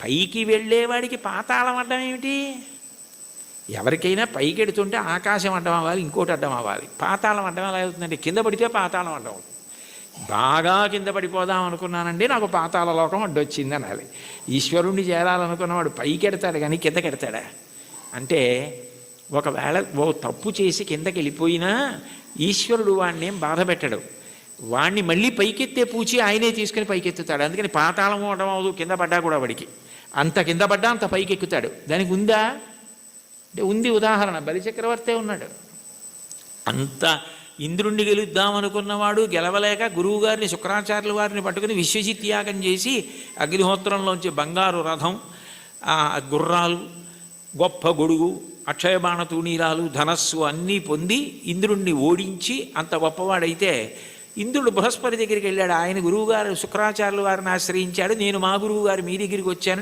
పైకి వెళ్ళేవాడికి పాతాళం అడ్డం ఏమిటి? ఎవరికైనా పైకి ఎడుతుంటే ఆకాశం అడ్డం అవ్వాలి, ఇంకోటి అడ్డం అవ్వాలి. పాతాళం అడ్డం ఎలా అవుతుందంటే కింద పడితే పాతాళం అడ్డం అవుతుంది. బాగా కింద పడిపోదాం అనుకున్నానండి, నాకు పాతాళ లోకం అడ్డొచ్చింది అనాలి. ఈశ్వరుణ్ణి చేరాలనుకున్నవాడు పైకి ఎడతాడు కానీ కిందకి ఎడతాడా? అంటే ఒకవేళ ఓ తప్పు చేసి కిందకి వెళ్ళిపోయినా ఈశ్వరుడు వాడిని ఏం బాధ పెట్టడు. వాణ్ణి మళ్ళీ పైకెత్తే పూచి ఆయనే తీసుకుని పైకెత్తుతాడు. అందుకని పాతాళం అవడం అవదు, కింద పడ్డా కూడా వాడికి. అంత కింద పడ్డా అంత పైకి ఎక్కుతాడు. దానికి ఉందా అంటే ఉంది. ఉదాహరణ బలిచక్రవర్తే ఉన్నాడు. అంత ఇంద్రుణ్ణి గెలుద్దామనుకున్నవాడు గెలవలేక గురువుగారిని శుక్రాచార్యుల వారిని పట్టుకుని విశ్వజిత్ యాగం చేసి అగ్నిహోత్రంలోంచి బంగారు రథం, గుర్రాలు, గొప్ప గొడుగు, అక్షయబాణ తూణీరాలు, ధనస్సు అన్నీ పొంది ఇంద్రుణ్ణి ఓడించి అంత గొప్పవాడైతే ఇంద్రుడు బృహస్పతి దగ్గరికి వెళ్ళాడు. ఆయన గురువుగారు శుక్రాచార్యుల వారిని ఆశ్రయించాడు. నేను మా గురువుగారు మీ దగ్గరికి వచ్చాను,